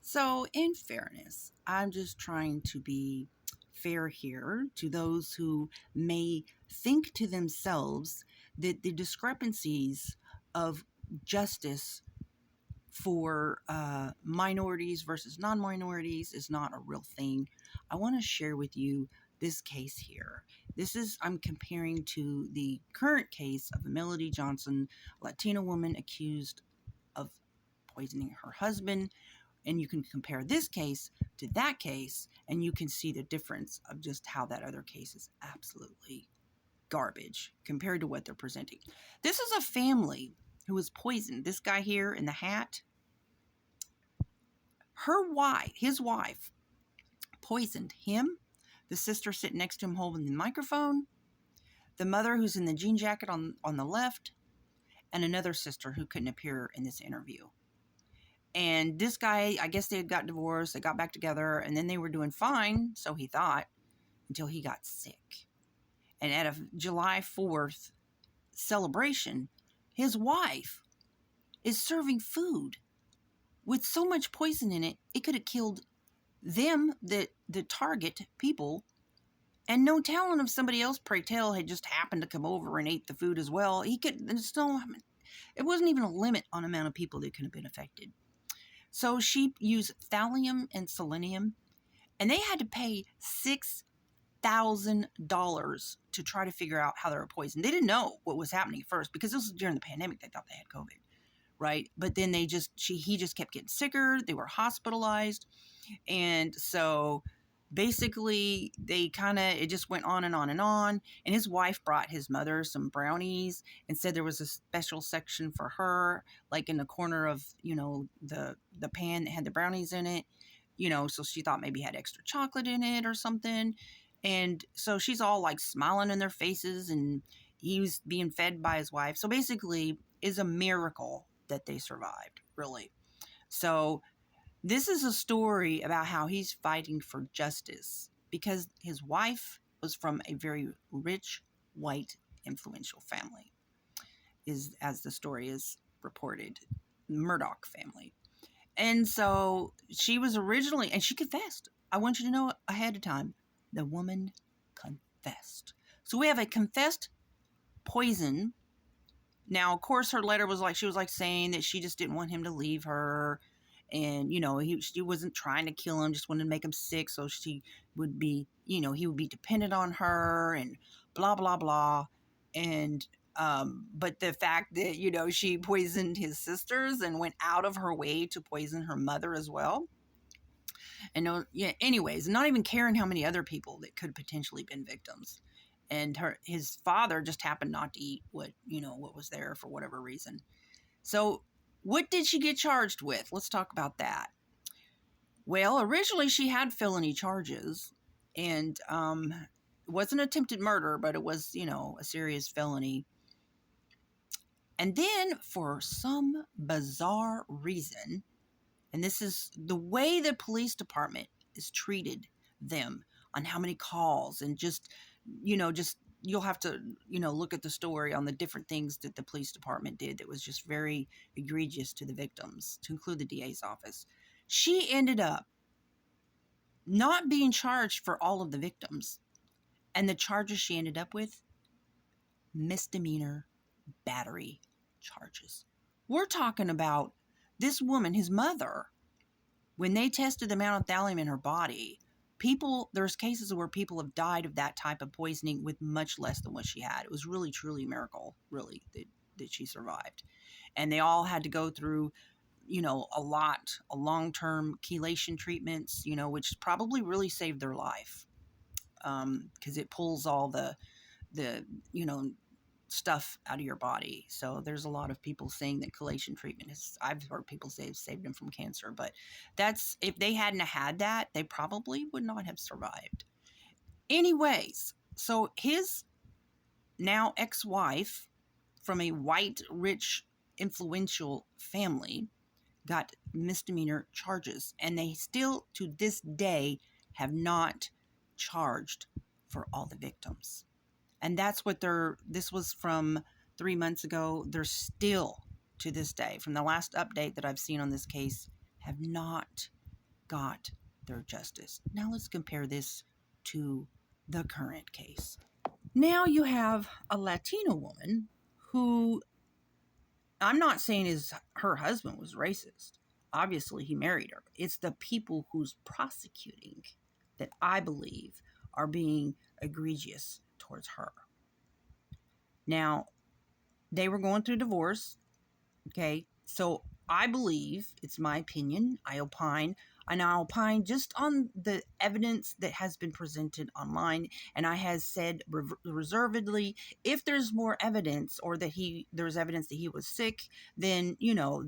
So, in fairness, I'm just trying to be fair here to those who may think to themselves that the discrepancies of justice for minorities versus non minorities is not a real thing. I want to share with you this case here. I'm comparing to the current case of Melody Johnson, a Latina woman accused of poisoning her husband. And you can compare this case to that case, and you can see the difference of just how that other case is absolutely garbage compared to what they're presenting. This is a family who was poisoned. This guy here in the hat, his wife, poisoned him, the sister sitting next to him holding the microphone, the mother who's in the jean jacket on the left, and another sister who couldn't appear in this interview. And this guy, I guess they had got divorced, they got back together, and then they were doing fine, so he thought, until he got sick. And at a July 4th celebration, his wife is serving food with so much poison in it, it could have killed them, the target people, and no telling if somebody else, pray tell, had just happened to come over and ate the food as well. It wasn't even a limit on the amount of people that could have been affected. So she used thallium and selenium, and they had to pay $6,000 to try to figure out how they were poisoned. They didn't know what was happening at first because this was during the pandemic. They thought they had COVID, right? But then he just kept getting sicker. They were hospitalized. And so basically it just went on and on and on. And his wife brought his mother some brownies and said there was a special section for her, like in the corner of, the pan that had the brownies in it, so she thought maybe had extra chocolate in it or something. And so she's all like smiling in their faces, and he was being fed by his wife. So basically it's a miracle that they survived, really. So this is a story about how he's fighting for justice because his wife was from a very rich, white, influential family, as the story is reported, Murdaugh family. And so she was originally, and she confessed. I want you to know ahead of time, the woman confessed. So we have a confessed poison. Now, of course, her letter was she was saying that she just didn't want him to leave her. And, she wasn't trying to kill him, just wanted to make him sick so she would be, he would be dependent on her and blah, blah, blah. And, but the fact that, she poisoned his sisters and went out of her way to poison her mother as well. And anyways, not even caring how many other people that could potentially been victims. And his father just happened not to eat what was there for whatever reason. So what did she get charged with? Let's talk about that. Well, originally she had felony charges, and it wasn't attempted murder, but it was, a serious felony. And then for some bizarre reason, and this is the way the police department is treated them on how many calls and just you'll have to, look at the story on the different things that the police department did that was just very egregious to the victims, to include the DA's office. She ended up not being charged for all of the victims. And the charges she ended up with, misdemeanor battery charges. We're talking about this woman, his mother, when they tested the amount of thallium in her body, there's cases where people have died of that type of poisoning with much less than what she had. It was really, truly a miracle, really, that she survived. And they all had to go through, a long-term chelation treatments, which probably really saved their life. Because it pulls all the stuff out of your body. So there's a lot of people saying that chelation treatment I've heard people say it's saved them from cancer, but if they hadn't had that, they probably would not have survived. Anyways, so his now ex-wife from a white, rich, influential family got misdemeanor charges, and they still to this day have not charged for all the victims. And that's what this was from 3 months ago. They're still, to this day, from the last update that I've seen on this case, have not got their justice. Now let's compare this to the current case. Now you have a Latino woman who, I'm not saying her husband was racist. Obviously, he married her. It's the people who's prosecuting that I believe are being egregious towards her. Now, they were going through divorce. Okay. So I believe, it's my opinion, I opine just on the evidence that has been presented online. And I has said reservedly, if there's more evidence or that there's evidence that he was sick, then,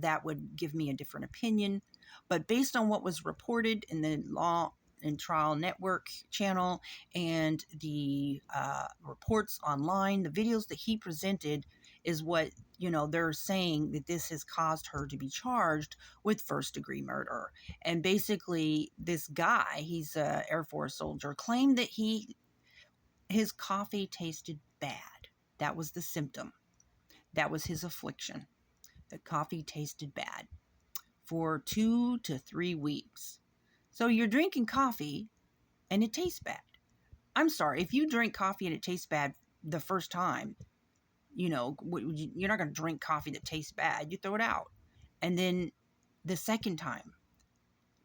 that would give me a different opinion. But based on what was reported in the Law and Trial Network channel and the reports online, the videos that he presented is what, they're saying that this has caused her to be charged with first-degree murder. And basically, this guy, he's an Air Force soldier, claimed that his coffee tasted bad. That was the symptom. That was his affliction. The coffee tasted bad for 2 to 3 weeks. So you're drinking coffee and it tastes bad. I'm sorry, if you drink coffee and it tastes bad the first time, you're not going to drink coffee that tastes bad. You throw it out. And then the second time,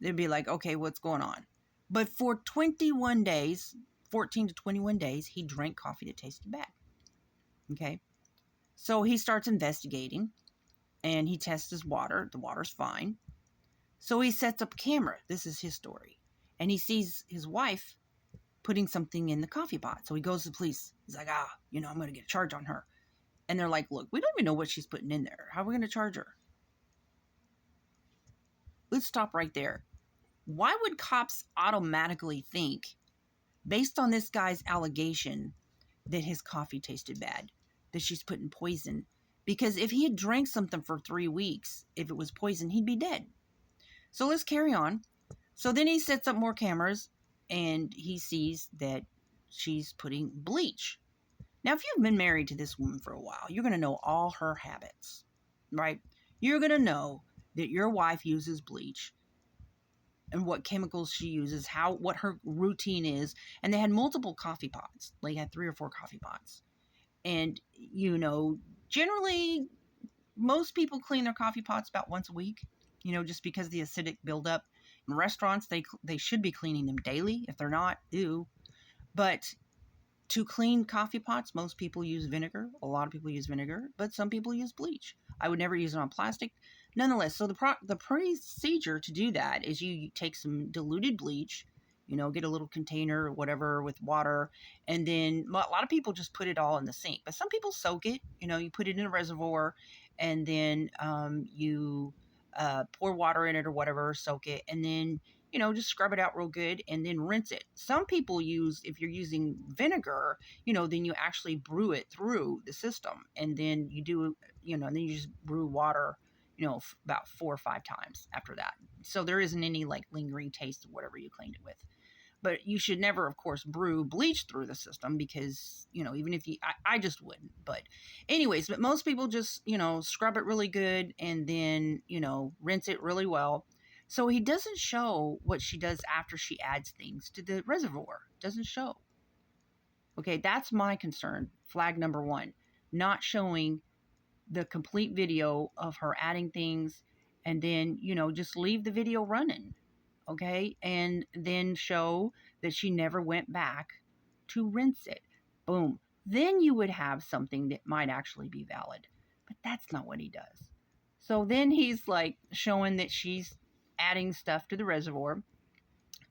they'd be like, okay, what's going on? But for 21 days, 14 to 21 days, he drank coffee that tasted bad. Okay. So he starts investigating and he tests his water. The water's fine. So he sets up a camera. This is his story. And he sees his wife putting something in the coffee pot. So he goes to the police. He's like, I'm going to get a charge on her. And they're like, look, we don't even know what she's putting in there. How are we going to charge her? Let's stop right there. Why would cops automatically think, based on this guy's allegation, that his coffee tasted bad, that she's putting poison? Because if he had drank something for 3 weeks, if it was poison, he'd be dead. So let's carry on. So then he sets up more cameras and he sees that she's putting bleach. Now, if you've been married to this woman for a while, you're going to know all her habits, right? You're going to know that your wife uses bleach and what chemicals she uses, what her routine is. And they had multiple coffee pots. They had 3 or 4 coffee pots. And, generally, most people clean their coffee pots about once a week, just because of the acidic buildup. In restaurants, they should be cleaning them daily. If they're not, ew. But to clean coffee pots, most people use vinegar. A lot of people use vinegar, but some people use bleach. I would never use it on plastic. Nonetheless, so the procedure to do that is you take some diluted bleach, get a little container or whatever with water, and then a lot of people just put it all in the sink. But some people soak it. You put it in a reservoir, and then you pour water in it or whatever, soak it, and then just scrub it out real good and then rinse it. Some people if you're using vinegar, then you actually brew it through the system. And then you do, then you just brew water, about 4 or 5 times after that. So there isn't any like lingering taste of whatever you cleaned it with. But you should never, of course, brew bleach through the system because, even if I just wouldn't. But anyways, but most people just, scrub it really good and then, rinse it really well. So he doesn't show what she does after she adds things to the reservoir. Doesn't show. Okay, that's my concern. Flag number 1. Not showing the complete video of her adding things and then, just leave the video running. Okay, and then show that she never went back to rinse it. Boom. Then you would have something that might actually be valid. But that's not what he does. So then he's like showing that she's adding stuff to the reservoir.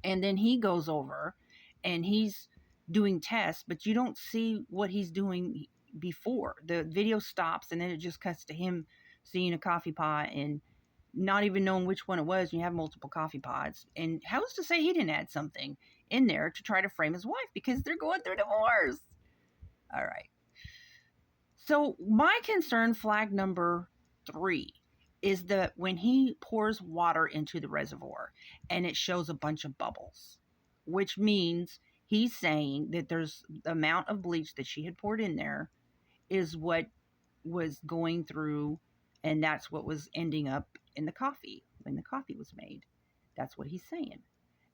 And then he goes over and he's doing tests, but you don't see what he's doing before. The video stops and then it just cuts to him seeing a coffee pot and not even knowing which one it was. You have multiple coffee pots. And how's to say he didn't add something in there to try to frame his wife because they're going through divorce? All right. So my concern, flag number 3, is that when he pours water into the reservoir and it shows a bunch of bubbles, which means he's saying that there's the amount of bleach that she had poured in there is what was going through, and that's what was ending up in the coffee when the coffee was made. That's what he's saying.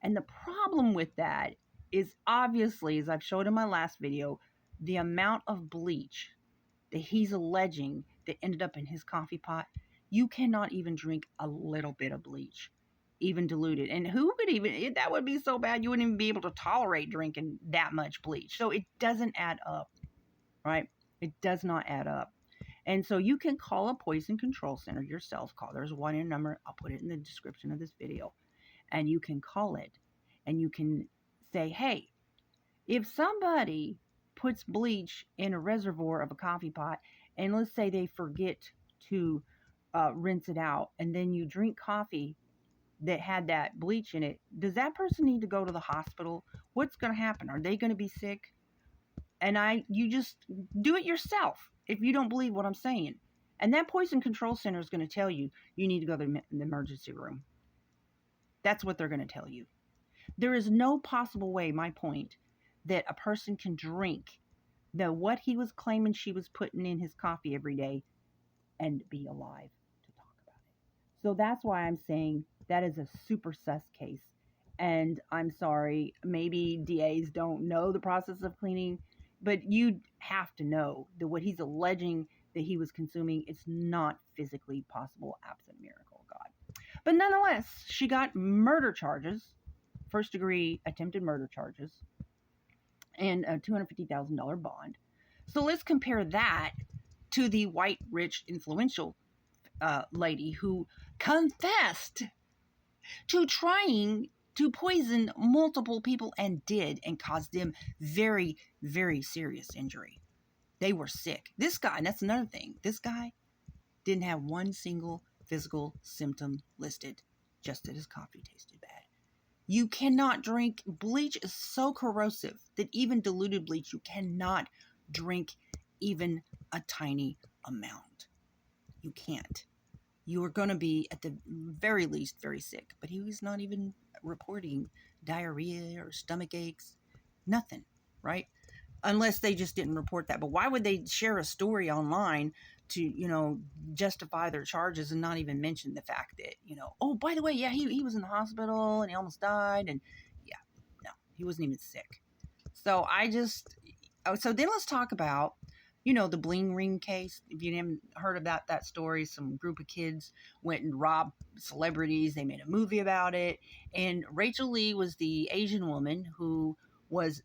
And the problem with that is obviously, as I've showed in my last video, the amount of bleach that he's alleging that ended up in his coffee pot. You cannot even drink a little bit of bleach, even diluted. And who could even, that would be so bad, you wouldn't even be able to tolerate drinking that much bleach. So it doesn't add up, right? It does not add up. And so you can call a poison control center yourself. There's one in number. I'll put it in the description of this video. And you can call it and you can say, hey, if somebody puts bleach in a reservoir of a coffee pot, and let's say they forget to rinse it out, and then you drink coffee that had that bleach in it, does that person need to go to the hospital? What's going to happen? Are they going to be sick? And you just do it yourself if you don't believe what I'm saying. And that poison control center is going to tell you need to go to the emergency room. That's what they're going to tell you. There is no possible way, my point, that a person can drink what he was claiming she was putting in his coffee every day and be alive to talk about it. So that's why I'm saying that is a super sus case. And I'm sorry, maybe DAs don't know the process of cleaning, but you have to know that what he's alleging that he was consuming is not physically possible absent miracle of God. But nonetheless, she got murder charges, first degree attempted murder charges, and a $250,000 bond. So let's compare that to the white, rich, influential lady who confessed to trying to poison multiple people and did, and caused them very, very serious injury. They were sick. This guy, and that's another thing, this guy didn't have one single physical symptom listed, just that his coffee tasted bad. You cannot drink. Bleach is so corrosive that even diluted bleach, you cannot drink even a tiny amount. You can't. You are going to be, at the very least, very sick. But he was not even reporting diarrhea or stomach aches. Nothing, right? Unless they just didn't report that. But why would they share a story online to, justify their charges and not even mention the fact that, oh, by the way, yeah, he was in the hospital and he almost died. And yeah, no, he wasn't even sick. So so then let's talk about, the bling ring case. If you haven't heard about that story, some group of kids went and robbed celebrities. They made a movie about it. And Rachel Lee was the Asian woman who was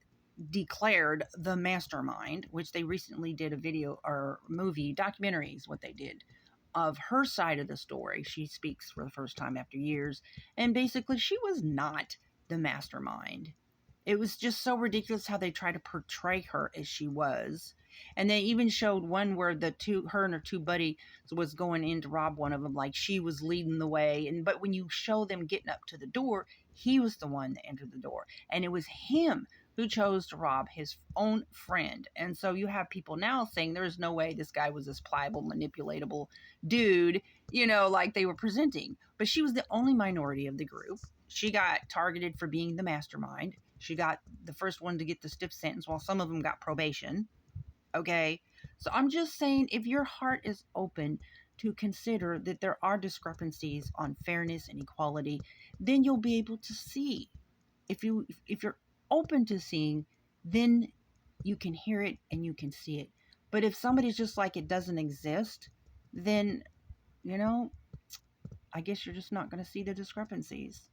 declared the mastermind, which they recently did a video or movie documentary is what they did of her side of the story. She speaks for the first time after years, and basically she was not the mastermind. It was just so ridiculous how they tried to portray her as she was. And they even showed one where her and her two buddies was going in to rob one of them, like she was leading the way. But when you show them getting up to the door, he was the one that entered the door. And it was him who chose to rob his own friend. And so you have people now saying there's no way this guy was this pliable, manipulatable dude, like they were presenting. But she was the only minority of the group. She got targeted for being the mastermind. She got the first one to get the stiff sentence while some of them got probation. Okay? So I'm just saying, if your heart is open to consider that there are discrepancies on fairness and equality, then you'll be able to see. If you're open to seeing, then you can hear it and you can see it. But if somebody's just like it doesn't exist, then, I guess you're just not going to see the discrepancies.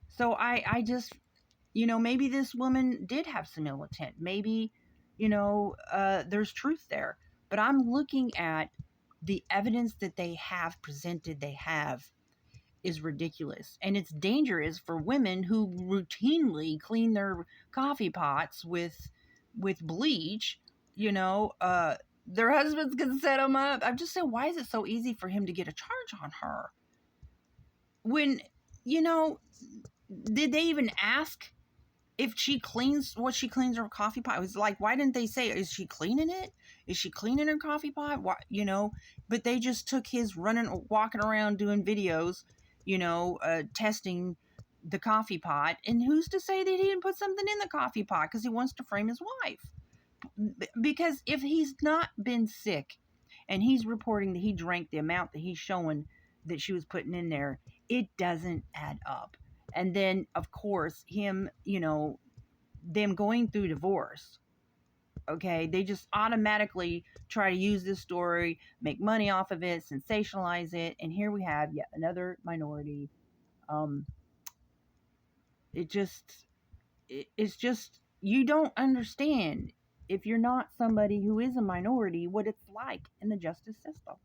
So I just, maybe this woman did have some ill intent. Maybe, there's truth there. But I'm looking at the evidence that they have presented, is ridiculous. And it's dangerous for women who routinely clean their coffee pots with bleach. Their husbands can set them up. I'm just saying, why is it so easy for him to get a charge on her? When, did they even ask if she cleans her coffee pot? It was like, why didn't they say, is she cleaning it? Is she cleaning her coffee pot? Why, but they just took his walking around doing videos, testing the coffee pot. And who's to say that he didn't put something in the coffee pot because he wants to frame his wife? Because if he's not been sick and he's reporting that he drank the amount that he's showing that she was putting in there, It doesn't add up. And then, of course, him, them going through divorce. Okay, they just automatically try to use this story, make money off of it, sensationalize it, and here we have yet another minority. Um, it just, it's just you don't understand if you're not somebody who is a minority what it's like in the justice system.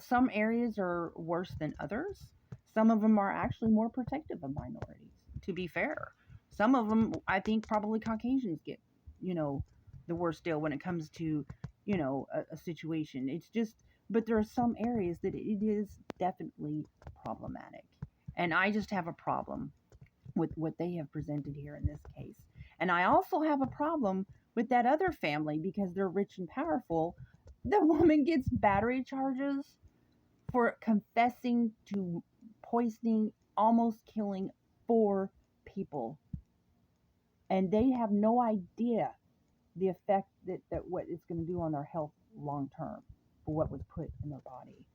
Some areas are worse than others. Some of them are actually more protective of minorities, to be fair. Some of them, I think, probably Caucasians get, you know, the worst deal when it comes to, a situation. It's just, but there are some areas that it is definitely problematic. And I just have a problem with what they have presented here in this case. And I also have a problem with that other family because they're rich and powerful. The woman gets battery charges for confessing to poisoning, almost killing 4 people. And they have no idea the effect that what it's going to do on their health long term for what was put in their body.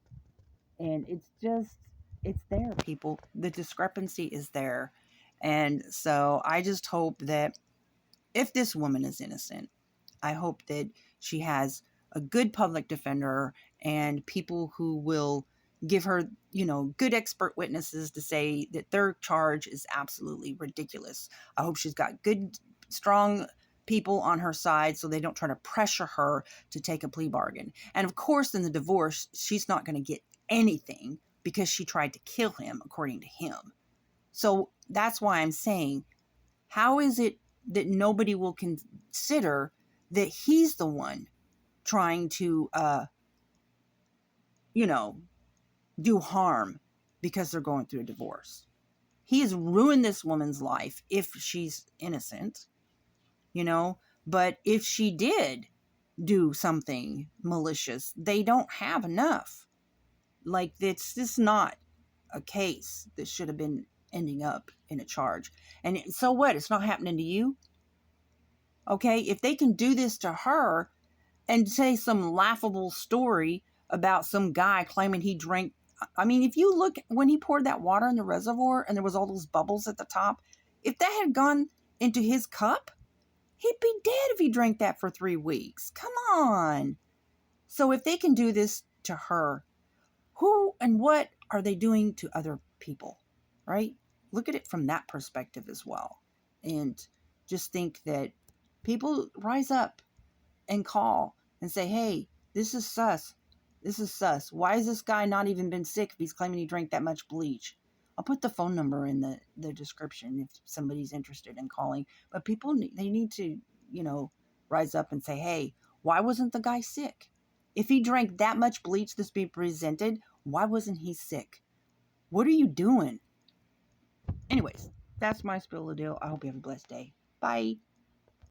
And it's there, people. The discrepancy is there. And so I just hope that if this woman is innocent, I hope that she has a good public defender and people who will give her, good expert witnesses to say that their charge is absolutely ridiculous. I hope she's got good, strong people on her side so they don't try to pressure her to take a plea bargain. And of course, in the divorce, she's not going to get anything because she tried to kill him, according to him. So that's why I'm saying, how is it that nobody will consider that he's the one trying to, do harm because they're going through a divorce? He has ruined this woman's life if she's innocent, but if she did do something malicious, they don't have enough. Like, it's just not a case that should have been ending up in a charge. And so what? It's not happening to you? Okay, if they can do this to her and say some laughable story about some guy claiming he drank. I mean, if you look when he poured that water in the reservoir and there was all those bubbles at the top, if that had gone into his cup, he'd be dead if he drank that for 3 weeks. Come on. So if they can do this to her, who and what are they doing to other people, right? Look at it from that perspective as well. And just think that people rise up and call and say, hey, this is sus. This is sus. Why has this guy not even been sick if he's claiming he drank that much bleach? I'll put the phone number in the description if somebody's interested in calling. But people, they need to, rise up and say, hey, why wasn't the guy sick? If he drank that much bleach that's being presented, why wasn't he sick? What are you doing? Anyways, that's my spill of the deal. I hope you have a blessed day. Bye.